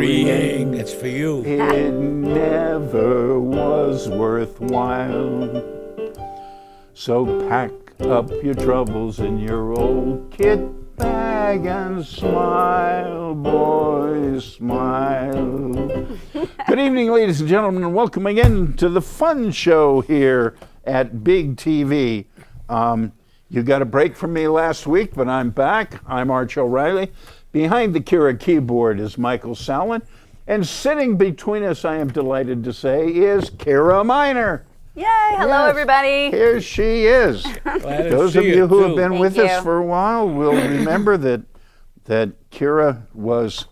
worrying. It's for you. It never was worthwhile. So pack up your troubles in your old kit bag and smile, boys, smile. Good evening, ladies and gentlemen, and welcome again to the fun show here at Big TV. You got a break from me last week, but I'm back. I'm Arch O'Reilly. Behind the Kira keyboard is Michael Salin. And sitting between us, I am delighted to say, is Kira Miner. Yay! Hello, everybody. Here she is. Those of you who have been with us for a while will remember that Kira was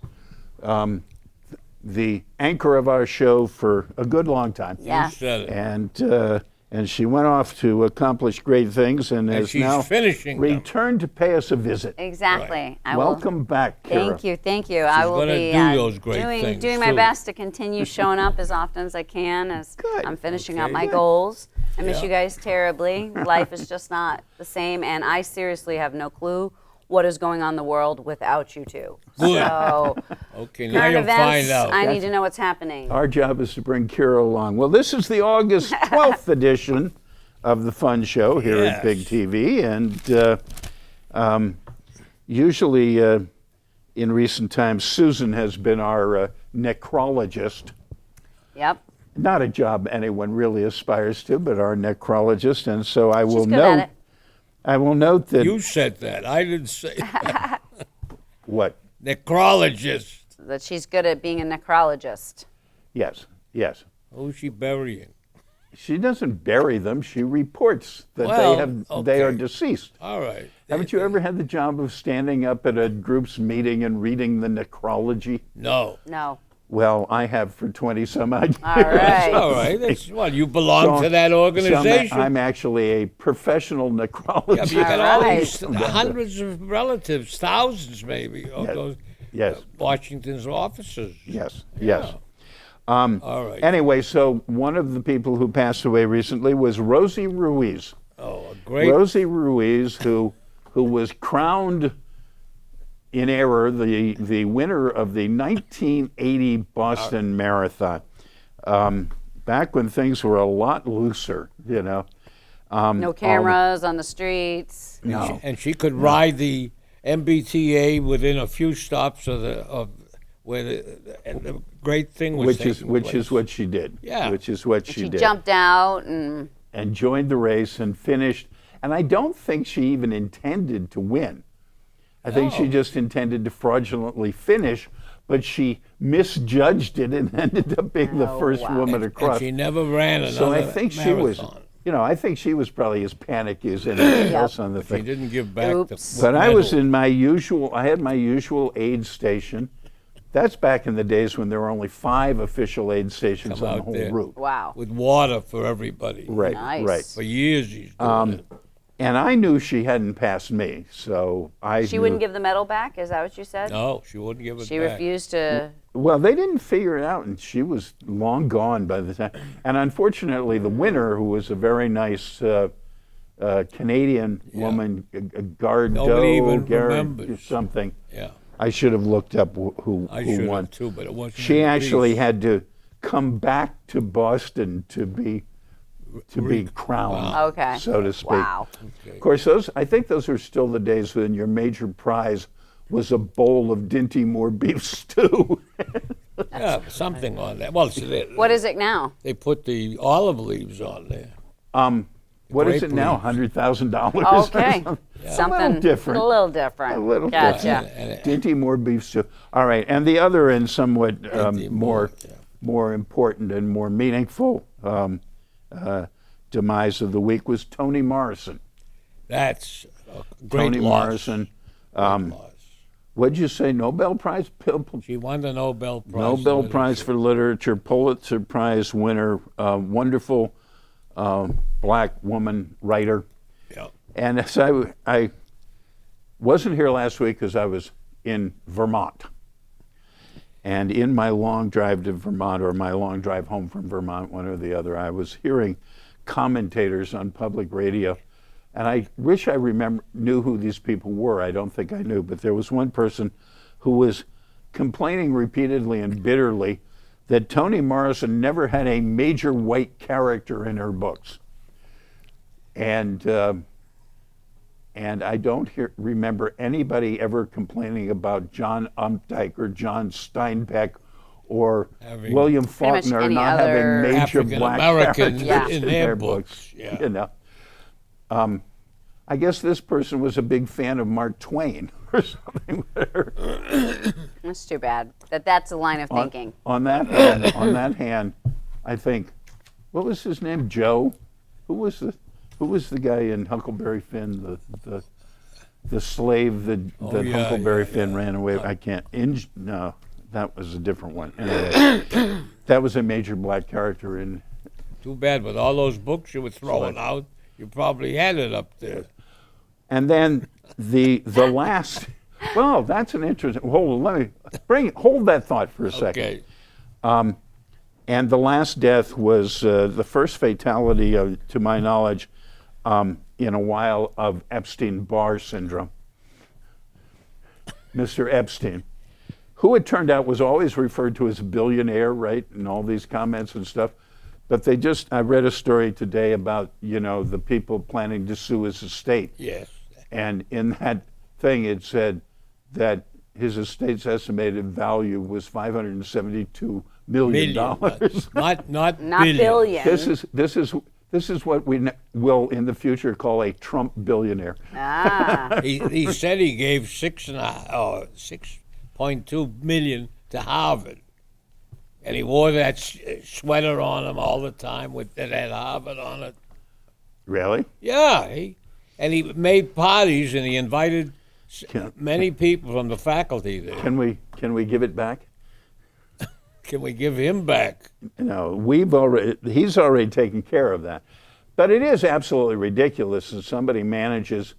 the anchor of our show for a good long time. Yeah. You said it. And she went off to accomplish great things and is she's now finishing them. returned to pay us a visit. Exactly. Right. Welcome back, Kira. Thank you. I will gonna be do those great things, doing my too. best to continue showing up as often as I can as Good. I'm finishing Okay. out my goals. I miss Yeah. you guys terribly. Life is just not the same, and I seriously have no clue what is going on in the world without you two. Good. So, Okay, now current you'll events, find out. I need to know what's happening. Our job is to bring Kira along. Well, this is the August 12th edition of the Fun Show here at Yes. Big TV, and usually in recent times, Susan has been our necrologist. Yep. Not a job anyone really aspires to, but our necrologist, and so I will She's good at note. it. I will note that You said that. I didn't say that. what? Necrologist. That she's good at being a necrologist. Yes. Who's she burying? She doesn't bury them. She reports that Well, they are okay. deceased. All right. Haven't you ever had the job of standing up at a group's meeting and reading the necrology? No. No. Well, I have for 20 some odd years. All right. All right. That's, well, you belong So- to that organization. I'm actually a professional yeah, necrologist. but you got all Right. these hundreds of relatives, thousands maybe, of those Yes, Washington's officers. yes. All right. Anyway, so one of the people who passed away recently was Rosie Ruiz. Oh, a great. Rosie Ruiz, who was crowned in error the winner of the 1980 Boston Marathon, back when things were a lot looser, you know. No cameras on the streets. No. And she could ride the MBTA within a few stops of where the great thing was Which is taking place. what she did. Yeah. Which is what she She did. jumped out and And joined the race and finished. And I don't think she even intended to win. I think she No. just intended to fraudulently finish, but she misjudged it and ended up being the Oh, first wow. woman And across. she never ran another So I think she was, marathon. I think she was probably as panicky as anything else on the She thing. didn't give back Oops. the But I was medal. in I had my usual aid station. That's back in the days when there were only 5 official aid stations Come on the out whole there. route. wow. with water for everybody. Right, Nice. right. For years he's doing it. And I knew she hadn't passed me, so She wouldn't give the medal back? Is that what you said? No, she wouldn't give it She back. refused to. Well, they didn't figure it out, and she was long gone by the time. And unfortunately, the winner, who was a very nice Canadian woman, Nobody Gardeau, even Garrett, remembers. something. Yeah, I should have looked up who I should won. have too, but it wasn't. She in the actually piece. had to come back to Boston to be crowned, Okay. so to speak. Wow. Of course, I think those are still the days when your major prize was a bowl of Dinty Moore beef stew. Yeah, something on that. Well, see, What is it now? they put the olive leaves on there. What is Grape it now? leaves. Okay. $100,000. Something different. A little different. A little Gotcha. Dinty Moore beef stew. All right, and the other and somewhat Dinty more Moore, yeah. more important and more meaningful demise of the week was Toni Morrison. That's a great Toni loss. Morrison. Great loss. What'd you say? Nobel Prize? She won the Nobel Prize. Nobel in Prize for Literature, Pulitzer Prize winner, wonderful black woman writer. Yeah. And as I wasn't here last week because I was in Vermont. And in my long drive to Vermont, or my long drive home from Vermont, one or the other, I was hearing commentators on public radio. And I wish I knew who these people were. I don't think I knew, but there was one person who was complaining repeatedly and bitterly that Toni Morrison never had a major white character in her books. And I don't remember anybody ever complaining about John Updike or John Steinbeck or Having William much Faulkner any not other having major African black Americans characters in their books. Yeah. You know, I guess this person was a big fan of Mark Twain or something. That's too bad. That's a line of thinking. On that hand, I think, what was his name? Joe. Who was the guy in Huckleberry Finn? The slave that yeah, Huckleberry Finn ran away. I can't. No, that was a different one. Anyway, that was a major black character in. Too bad, with all those books you were throwing out, you probably had it up there. And then the last. Well, that's an interesting. Hold on, hold that thought for a second. Okay. And the last death was the first fatality, to my knowledge, in a while, of Epstein-Barr syndrome. Mr. Epstein, who it turned out was always referred to as a billionaire, right, in all these comments and stuff. But I read a story today about, the people planning to sue his estate. Yes. And in that thing, it said that his estate's estimated value was $572 million. Not billion. This is what we will in the future call a Trump billionaire. Ah. He said he gave 6.2 million to Harvard, and he wore that sweater on him all the time that had Harvard on it. Really? Yeah, he made parties and he invited many people from the faculty there. Can we give it back? Can we give him back? No, he's already taken care of that. But it is absolutely ridiculous that somebody manages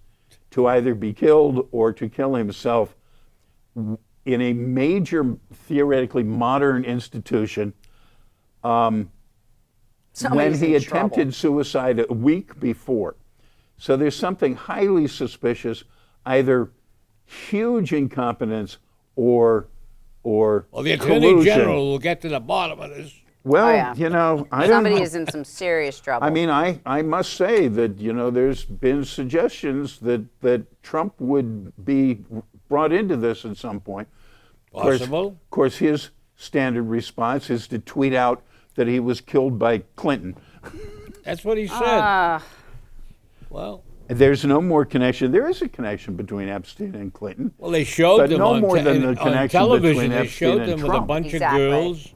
to either be killed or to kill himself in a major, theoretically modern institution when he attempted suicide a week before. So there's something highly suspicious, either huge incompetence or Well, the Attorney collusion. General will get to the bottom of this. Well, Oh, yeah. I don't Somebody know. is in some serious trouble. I mean, I must say that, there's been suggestions that Trump would be brought into this at some point. Possible. Of course, his standard response is to tweet out that he was killed by Clinton. That's what he said. Well, There's no more connection. There is a connection between Epstein and Clinton. well, they showed But them no on, more than the on connection television. between They Epstein showed and them with a Trump. bunch Exactly. of girls,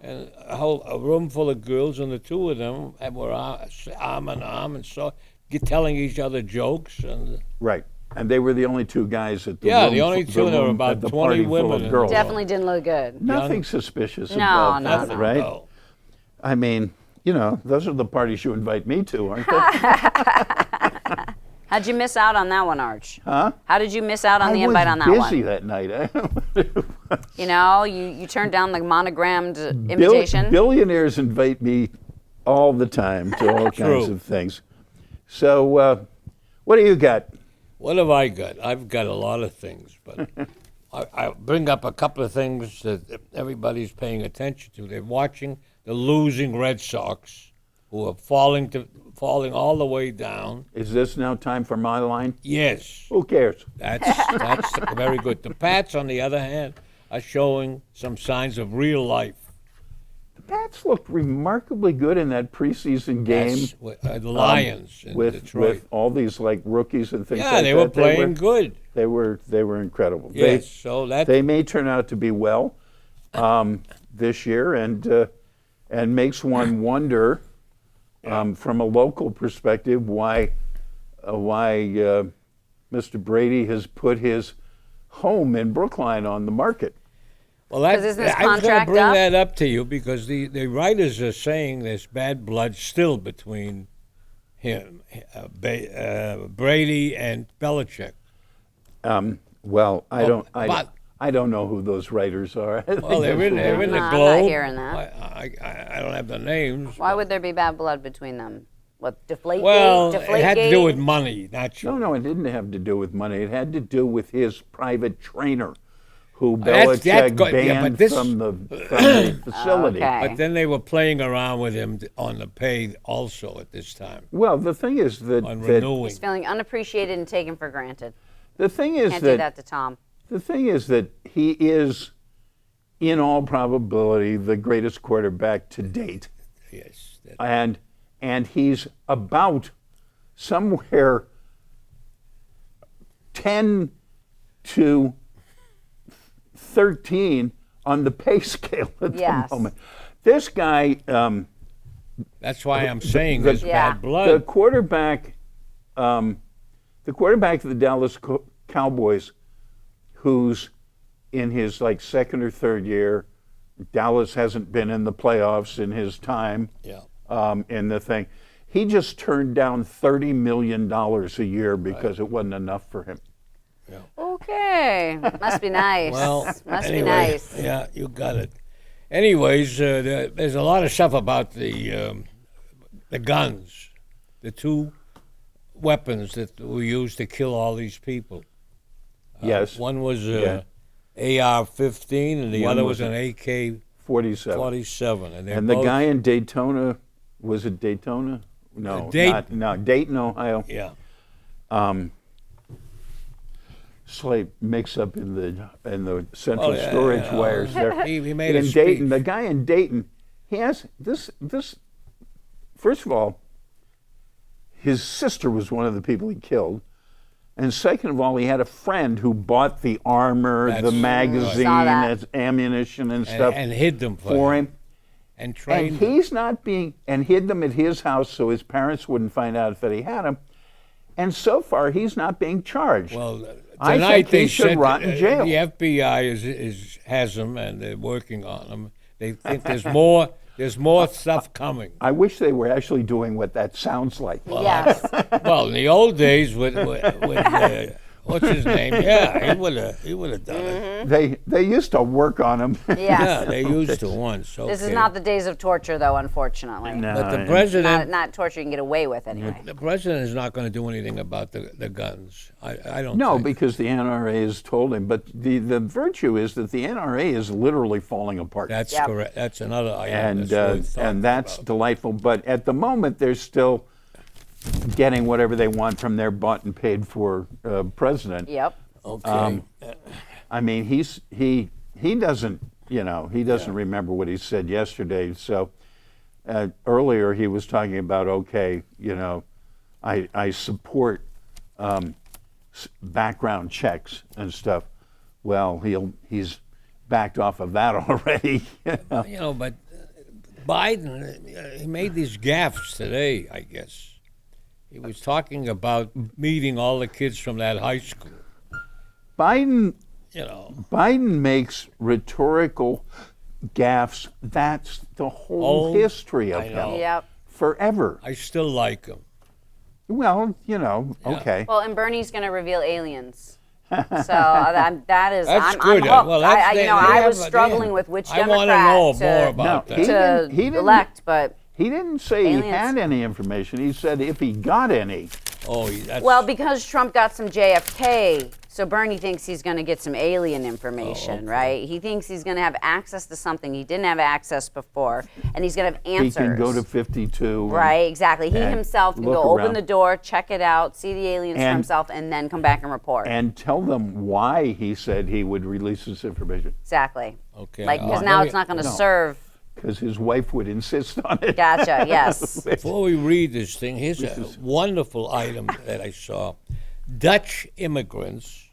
and a room full of girls, and the two of them were arm in arm, and telling each other jokes. And Right. And they were the only two guys at the Yeah, room, the only two, and there were room about at the 20 party full women of in girls. the Definitely didn't look good. Nothing suspicious No, about no, that, no. right? No. I mean, those are the parties you invite me to, aren't they? How'd you miss out on that one, Arch? Huh? How did you miss out on I the invite was on that busy one? that night. You turned down the monogrammed invitation. Billionaires invite me all the time to all kinds True. of things. So, what do you got? What have I got? I've got a lot of things, but I'll bring up a couple of things that everybody's paying attention to. They're watching the losing Red Sox, who are falling all the way down. Is this now time for my line? Yes, Who cares? that's very good. The Pats, on the other hand, are showing some signs of real life. The Pats looked remarkably good in that preseason game That's the Lions in with Detroit. all these rookies and things Yeah, like they that. were playing good. They were incredible. Yes, so that They may turn out to be well this year, and makes one wonder from a local perspective why Mr. Brady has put his home in Brookline on the market. Well, 'Cause isn't his I was going to contract bring up? that up to you because the writers are saying there's bad blood still between him, Brady, and Belichick. Well, I but- don't know who those writers are. I Well, they're in the I'm not Globe. hearing that. I don't have the names. Why would there be bad blood between them? What, Deflategate? Well, it had to do Deflategate? with money, not you. No, it didn't have to do with money. It had to do with his private trainer, who That's Belichick good, yeah, but banned this- from the facility. Okay. But then they were playing around with him on the pay also at this time Well, the thing is that, on that renewing. He's feeling unappreciated and taken for granted. the thing is Can't do that that to Tom. the thing is that he is, in all probability, the greatest quarterback to date, Yes. and he's about somewhere 10 to 13 on the pay scale at Yes. the moment. This guy, That's why I'm saying the- there's Yeah. bad the blood. quarterback of the Dallas Cowboys, who's in his like second or third year. Dallas hasn't been in the playoffs in his time. Yeah. In the thing, he just turned down $30 million a year because it wasn't enough for him. Okay. Must be nice. Well, Must be anyway, nice. Yeah, you got it. Anyways, there's a lot of stuff about the guns, the two weapons that were used to kill all these people. Yes, One was Yeah. AR-15, and the One other was was an AK-47. 47. And, they're And the both- guy in Daytona, was it Daytona? No, Dayton. no, Dayton, Ohio. Yeah. Slight mix up in the central Oh, yeah, storage yeah. wires there. He made a in Dayton, speech. the guy in Dayton, he has this. First of all, his sister was one of the people he killed, and second of all, he had a friend who bought the armor, That's the right. magazine, Saw that. as ammunition and stuff and hid them for him. and And trained them. he's not being, and hid them at his house so his parents wouldn't find out that he had them. And so far, he's not being charged. Well, I tonight think he they should said rot in jail. The FBI has them, and they're working on them. They think there's more. There's more stuff coming. I wish they were actually doing what that sounds like. Yes. Well, in the old days, with what's his name? Yeah, he would have done it. They used to work on them. Yes. Yeah, they used to once. Okay. This is not the days of torture, though, unfortunately. No. But the Not, president, not torture you can get away with, anyway. the president is not going to do anything about the guns. I don't. No, think. because the NRA has told him. But the virtue is that the NRA is literally falling apart. That's Yep. correct. That's another item. and that's worth talking and that's about. delightful. But at the moment, they're still getting whatever they want from their bought and paid for president. Yep. Okay. I mean, he doesn't remember what he said yesterday. So earlier he was talking about I support background checks and stuff. Well, he's backed off of that already. But Biden, he made these gaffes today, I guess. He was talking about meeting all the kids from that high school. Biden makes rhetorical gaffes. That's the whole Oh, history of I know. him. Yep. Forever. I still like him. Well, okay. Well, and Bernie's going to reveal aliens. So that is, That's I'm good. hooked. Well, that's I was yeah, struggling yeah. with which I Democrat want to know to, more about No, that. to He didn't- elect, but He didn't say Aliens. he had any information. He said if he got any. Oh, that's well, because Trump got some JFK, so Bernie thinks he's going to get some alien information, right? He thinks he's going to have access to something he didn't have access before, and he's going to have answers. He can go to 52. Right, exactly. He and himself can look go open around. the door, check it out, see the aliens for And- himself, and then come back and report. And tell them why he said he would release this information. Exactly. okay. Like, because let now me- it's not going to no. serve. Because his wife would insist on it. Gotcha, yes. Before we read this thing, here's a wonderful item that I saw. Dutch immigrants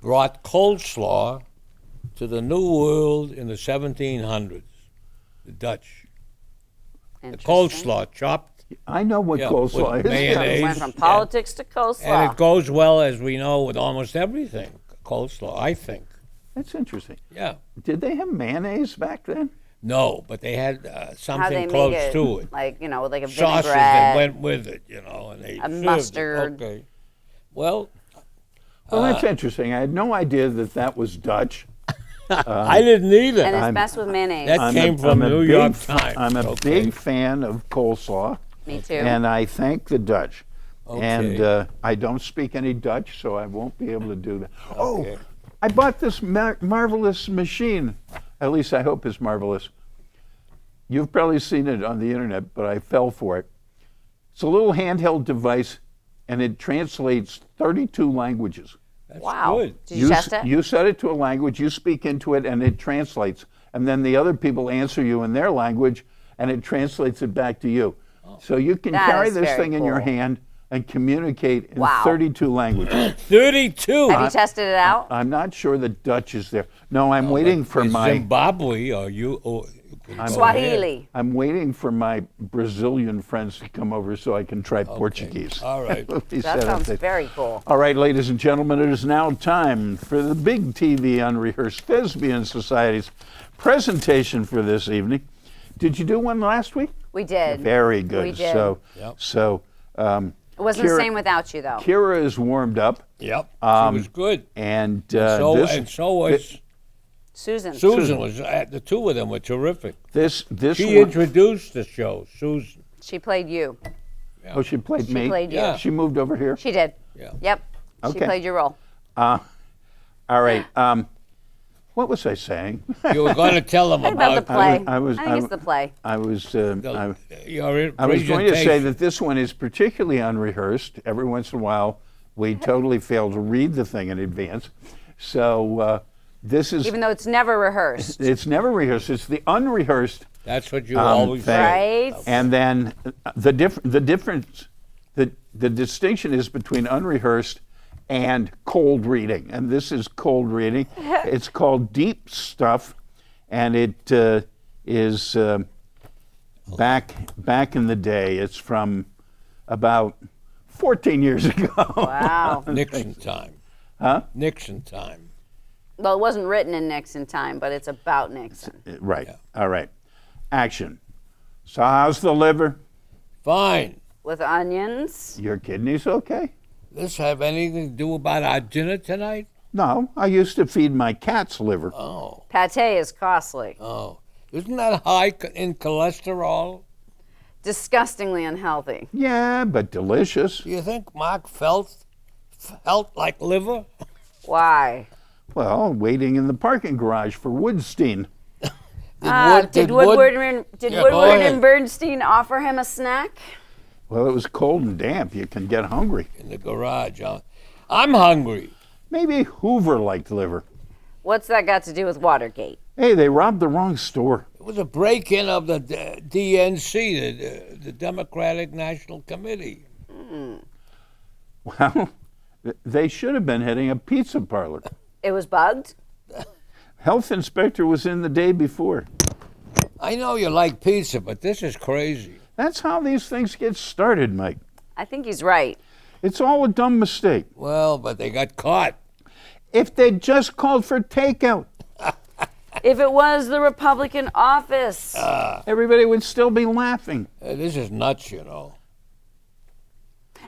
brought coleslaw to the New World in the 1700s. The Dutch. The Interesting. coleslaw chopped, I know what Yeah, coleslaw with is. mayonnaise. Went from Yeah. politics to coleslaw. and it goes well, as we know, with almost everything. Coleslaw, I think. That's interesting. Yeah. Did they have mayonnaise back then? No, but they had How they something make close it, to it. like, with like a Sauces vinaigrette. that went with it, and they served it. mustard. Okay. Well, Well, that's interesting. I had no idea that was Dutch. I didn't either. and it's I'm- best with mayonnaise. That came from New York Times. I'm a Okay. big fan of coleslaw, Me too. and I thank the Dutch. And Okay. I don't speak any Dutch, so I won't be able to do that. Oh, Okay. I bought this marvelous machine. At least I hope it's marvelous. You've probably seen it on the internet, but I fell for it. It's a little handheld device, and it translates 32 languages. That's Wow. good. Did you test it? You set it to a language, you speak into it, and it translates. And then the other people answer you in their language, and it translates it back to you. So you can That carry is this very thing in your cool. hand and communicate in Wow. 32 languages. 32. Have you tested it out? I'm not sure the Dutch is there. No, I'm waiting for Is my Zimbabwe or you? Or, you can go ahead. Swahili. I'm waiting for my Brazilian friends to come over so I can try Portuguese. All right. He That said sounds it. very cool. All right, ladies and gentlemen, it is now time for the Big TV Unrehearsed Thespian Society's presentation for this evening. Did you do one last week? We did. Very good. We did. So It wasn't the Kira- same without you, though. Kira is warmed up, Yep. She was good. and So was Susan. Susan. Was the two of them were terrific. this She one, introduced the show. Susan. She played you. oh, she played me. played you. Yeah. She moved over here. She did. Yeah. Yep. She Okay. played your role. All right. What was I saying? You were going to tell them About the about play. I was- think it's the play. I was. your I was going to say presentation. that this one is particularly unrehearsed. Every once in a while, we totally fail to read the thing in advance. So this is. Even though it's never rehearsed. It's never rehearsed. It's the unrehearsed. That's what you always thing. say. Right? And then the difference, the distinction is between unrehearsed and cold reading. And this is cold reading. It's called Deep Stuff, and it is back in the day. It's from about 14 years ago. Wow. Nixon time. Huh? Nixon time. Well, it wasn't written in Nixon time, but it's about Nixon. Right. All right. Action. So how's the liver? Fine. With onions. Your kidneys okay? This have anything to do about our dinner tonight? No, I used to feed my cat's liver. Oh, Pate is costly. oh. Isn't that high in cholesterol? Disgustingly unhealthy. Yeah, but delicious. Do you think Mark felt like liver? Why? Well, waiting in the parking garage for Woodstein. Did Woodward ahead. and Bernstein offer him a snack? Well, it was cold and damp. You can get hungry. In the garage, huh? I'm hungry. Maybe Hoover liked liver. What's that got to do with Watergate? Hey, they robbed the wrong store. It was a break-in of the DNC, the Democratic National Committee. Well, they should have been hitting a pizza parlor. It was bugged? Health inspector was in the day before. I know you like pizza, but this is crazy. That's how these things get started, Mike. I think he's right. It's all a dumb mistake. Well, but they got caught. If they'd just called for takeout, If it was the Republican office. everybody would still be laughing. This is nuts, you know.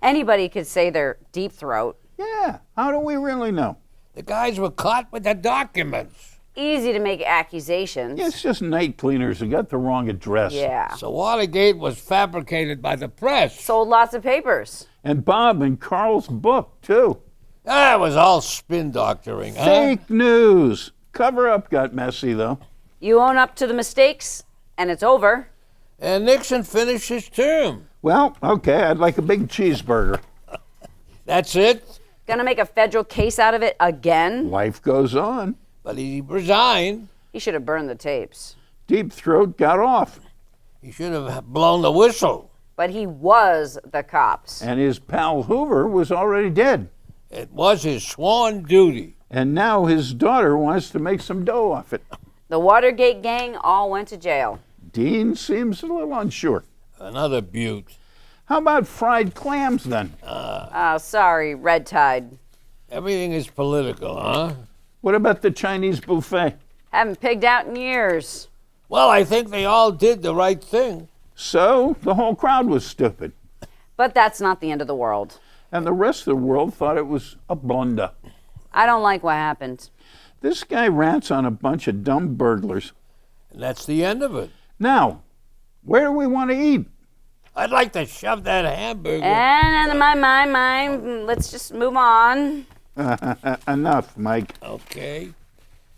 Anybody could say they're deep throat. Yeah, how do we really know? The guys were caught with the documents. Easy to make accusations. It's just night cleaners who got the wrong address. Yeah. So Watergate was fabricated by the press. Sold lots of papers. And Bob and Carl's book, too. That was all spin doctoring, huh? Fake news. Cover up got messy, though. You own up to the mistakes, and it's over. And Nixon finished his term. Well, okay, I'd like a big cheeseburger. That's it. Gonna make a federal case out of it again? Life goes on. But he resigned. He should have burned the tapes. Deep Throat got off, He should have blown the whistle. But he was the cops. and his pal Hoover was already dead. It was his sworn duty. And now his daughter wants to make some dough off it. The Watergate gang all went to jail. Dean seems a little unsure. Another beaut. How about fried clams, then? Oh, sorry, Red Tide. Everything is political, huh? What about the Chinese buffet? Haven't pigged out in years. Well, I think they all did the right thing. So the whole crowd was stupid. But that's not the end of the world. And the rest of the world thought it was a blunder. I don't like what happened. This guy rants on a bunch of dumb burglars. And that's the end of it. Now, where do we want to eat? I'd like to shove that hamburger. And my, let's just move on. Enough, Mike. Okay?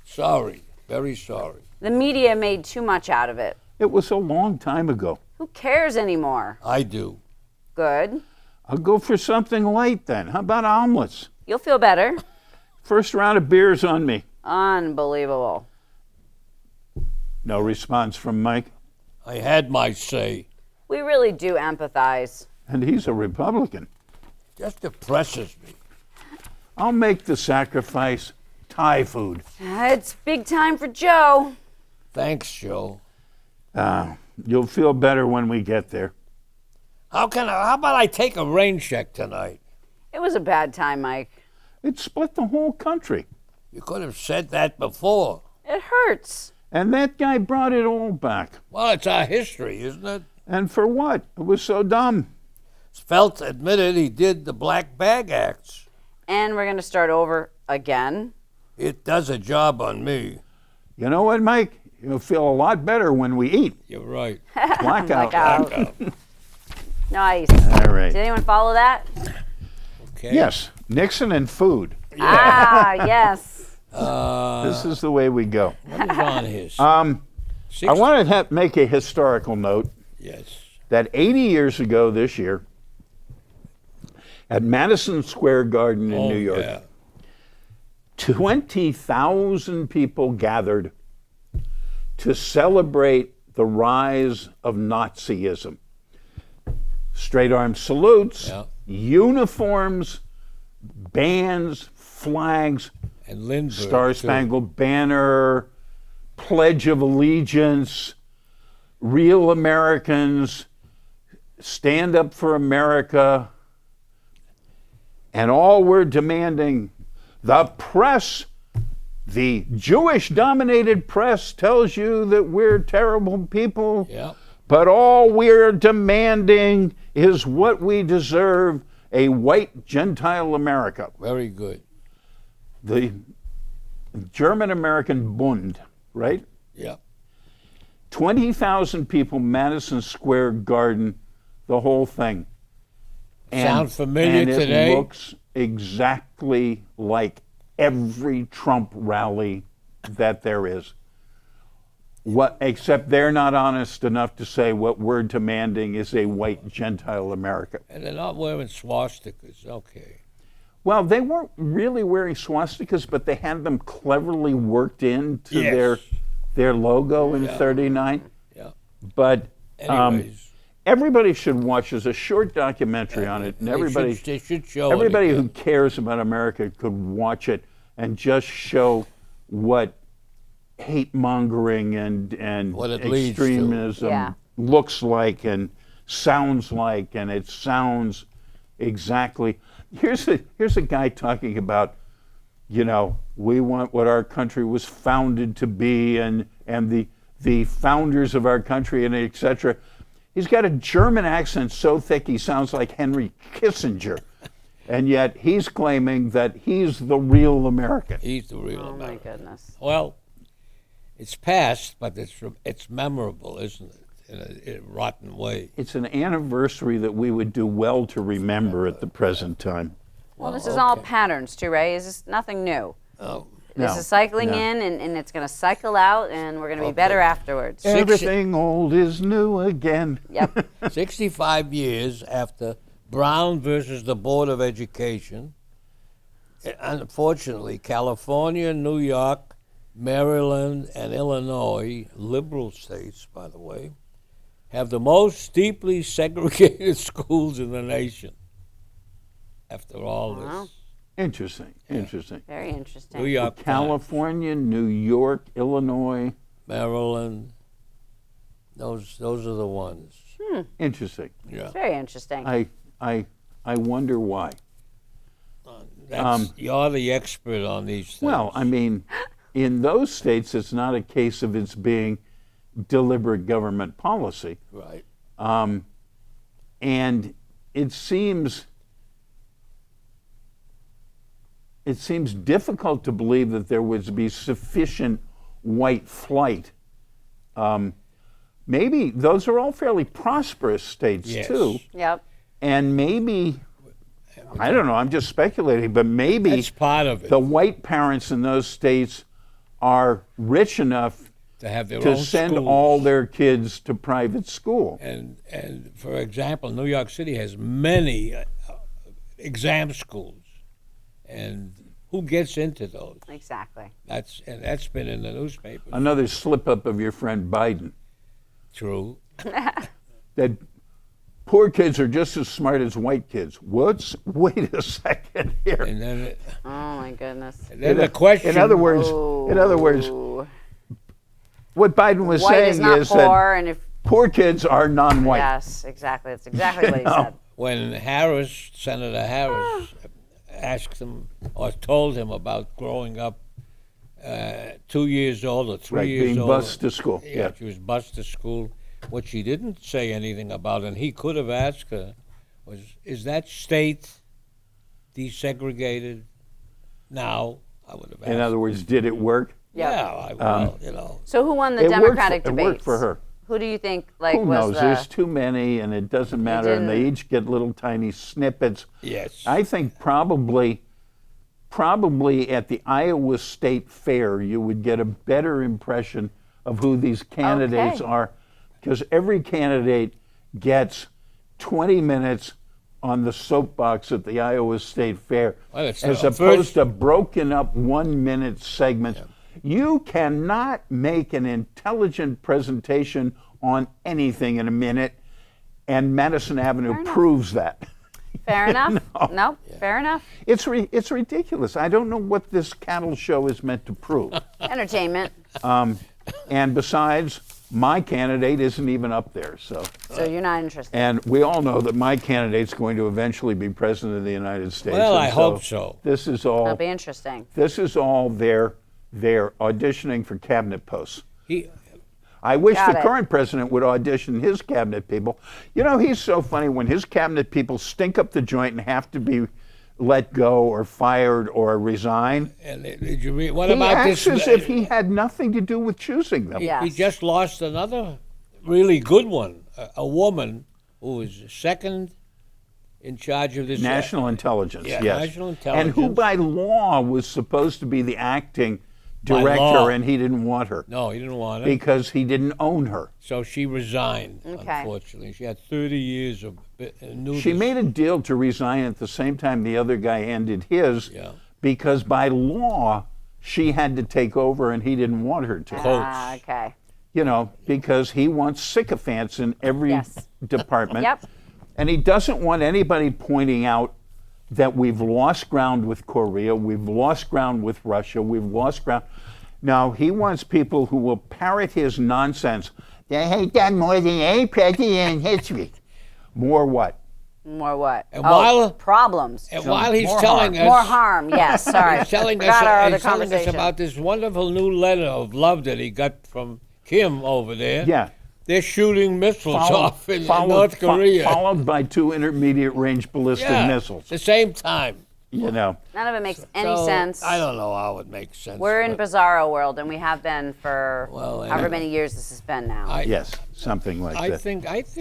Sorry. Very sorry. The media made too much out of it. It was a long time ago. Who cares anymore? I do. Good. I'll go for something light then. How about omelets? You'll feel better. First round of beers on me. Unbelievable. No response from Mike. I had my say. We really do empathize. And he's a Republican. Just depresses me. I'll make the sacrifice. Thai food. It's big time for Joe. Thanks, Joe. You'll feel better when we get there. How about I take a rain check tonight? It was a bad time, Mike. It split the whole country. You could have said that before. It hurts. And that guy brought it all back. Well, it's our history, isn't it? And for what? It was so dumb. Felt admitted he did the black bag acts. And we're going to start over again. It does a job on me. You know what, Mike? You'll feel a lot better when we eat. You're right. Blackout. Blackout. Nice. All right. Did anyone follow that? Okay. Yes, Nixon and food. Ah, yes. This is the way we go. What is on his? I want to make a historical note Yes. that 80 years ago this year, at Madison Square Garden in New York, Yeah. 20,000 people gathered to celebrate the rise of Nazism. Straight arm salutes, Yeah. uniforms, bands, flags, And Lindbergh. Star too. Spangled Banner, Pledge of Allegiance, Real Americans, Stand Up for America, and all we're demanding, the press, the Jewish-dominated press tells you that we're terrible people, Yeah. but all we're demanding is what we deserve, a white Gentile America. Very good. The German-American Bund, right? Yeah. 20,000 people, Madison Square Garden, the whole thing. Sound familiar and today? It looks exactly like every Trump rally that there is. Except they're not honest enough to say what we're demanding is a white Gentile America. And they're not wearing swastikas. Okay. Well, they weren't really wearing swastikas, but they had them cleverly worked into Yes. their logo in '39. Yeah. But Anyways. everybody should watch. There's a short documentary on it, and They should show everybody it who again. cares about America could watch it and just show what hate mongering and What it leads to. extremism Yeah. looks like and sounds like, and it sounds exactly. Here's a guy talking about, we want what our country was founded to be, and the founders of our country, and etc. He's got a German accent so thick he sounds like Henry Kissinger, and yet he's claiming that he's the real American. He's the real Oh, my American. goodness. Well, it's past, but it's memorable, isn't it? In a rotten way. It's an anniversary that we would do well to remember at the present time. Well, this is all okay. patterns, too, right? This is nothing new. Oh, This No, is cycling no. in, and it's going to cycle out, and we're going to be better afterwards. Everything old is new again. Yep. 65 years after Brown versus the Board of Education, unfortunately, California, New York, Maryland, and Illinois, liberal states, by the way, have the most deeply segregated schools in the nation. After all Wow. this, Interesting. Very interesting. New York, California, New York, Illinois. Maryland, those are the ones. Interesting. Yeah, Very interesting. I wonder why. you're the expert on these things. Well, I mean, in those states, it's not a case of it's being deliberate government policy. right. And it seems difficult to believe that there would be sufficient white flight. Maybe those are all fairly prosperous states Yes. too, Yep. and maybe I don't know. I'm just speculating, but maybe That's part of it. the white parents in those states are rich enough To have their to own send schools. all their kids to private school. And for example, New York City has many exam schools, and who gets into those? Exactly. That's been in the newspapers. Another slip up of your friend Biden. True. That poor kids are just as smart as white kids. Wait a second here. And then, Oh my goodness. then the question. In other words, Ooh. what Biden was White saying is not is poor, that and if poor kids are non-white. yes, exactly. That's exactly what he know. said. when Senator Harris, asked him or told him about growing up 2 years old or 3 Right, years being old. bused to school. Yeah. She was bused to school. What she didn't say anything about, and he could have asked her, was, is that state desegregated now? I would have asked. In other words, did it work? yeah, well, you know. So who won the It worked Democratic for- it debates? worked for her. Who do you think like Who was knows? the There's too many, and it doesn't matter, and they didn't- each get little tiny snippets. Yes. I think probably at the Iowa State Fair, you would get a better impression of who these candidates Okay. are, because every candidate gets 20 minutes on the soapbox at the Iowa State Fair, Well, it's as the opposed first- to broken up 1-minute segments. You cannot make an intelligent presentation on anything in a minute, and Madison Avenue proves that. fair enough? Nope. Fair enough. It's ridiculous. I don't know what this cattle show is meant to prove. Entertainment. And besides, my candidate isn't even up there. So, So you're not interested. and we all know that my candidate's going to eventually be president of the United States. Well, and I hope so. This is That'll all. be interesting. This is all their auditioning for cabinet posts. He, I wish Got the it. current president would audition his cabinet people. You know, he's so funny when his cabinet people stink up the joint and have to be let go or fired or resign. and did you read? What He about acts this? as if he had nothing to do with choosing them. Yeah. He Yes. just lost another really good one. A woman who was second in charge of this National intelligence, Yeah, yes. national And who intelligence. by law was supposed to be the acting By director, law. and he didn't want her No, he didn't want it. because he didn't own her. So she resigned, Okay. unfortunately. She had 30 years of nudity. She made a deal to resign at the same time the other guy ended his Yeah. because by law she had to take over and he didn't want her to. Ah, okay. You know, because he wants sycophants in every Yes. department. Yep. And he doesn't want anybody pointing out that we've lost ground with Korea, we've lost ground with Russia, we've lost ground. No, he wants people who will parrot his nonsense. They hate that more than any president in history. More what? More what? And oh, while- problems. And while he's more telling harm. us, More harm. Yes. Sorry. he's telling us, Forgot our other he's telling us conversation. about this wonderful new letter of love that he got from Kim over there. Yeah. They're shooting missiles off in followed- North Korea. Followed by 2 intermediate range ballistic Yeah, missiles. At the same time. You know. None of it makes any So, sense. I don't know how it makes sense. We're in but bizarro world, and we have been for Well, however anyway. many years this has been now. Yes, something like I that. think I'm Okay.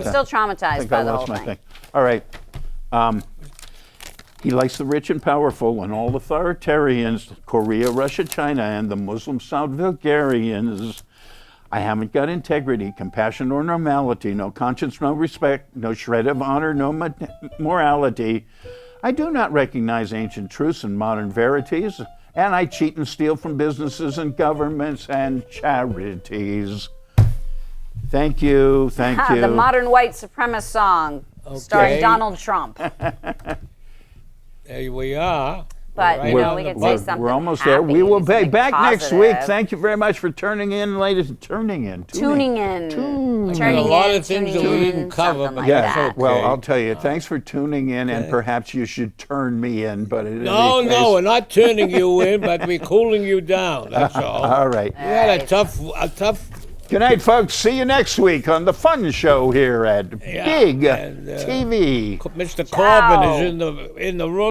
still I traumatized think by I the whole lost my thing. thing. All right. He likes the rich and powerful and all authoritarians, Korea, Russia, China, and the Muslim South Bulgarians. I haven't got integrity, compassion, or normality, no conscience, no respect, no shred of honor, no morality. I do not recognize ancient truths and modern verities, and I cheat and steal from businesses and governments and charities. Thank you, thank Ha, you. the modern white supremacist song starring Okay. Donald Trump. There we are. But, We're you right know, on we the can button. say something We're almost there. happy, We will be something back next week. positive. Thank you very much for tuning in, ladies. Tuning in. Tuning in. There's Turning a lot in, of things that tuning we in, didn't cover, something but like Yeah. that. Well, Okay. I'll tell you. Thanks for tuning in, and perhaps you should turn me in. But in No, any no, case- we're not turning you in, but we're cooling you down. That's all. All right. We had a Right. tough. Good night, folks. See you next week on the Fun Show here at Yeah, Big and, TV. Mr. Ciao. Corbin is in the room.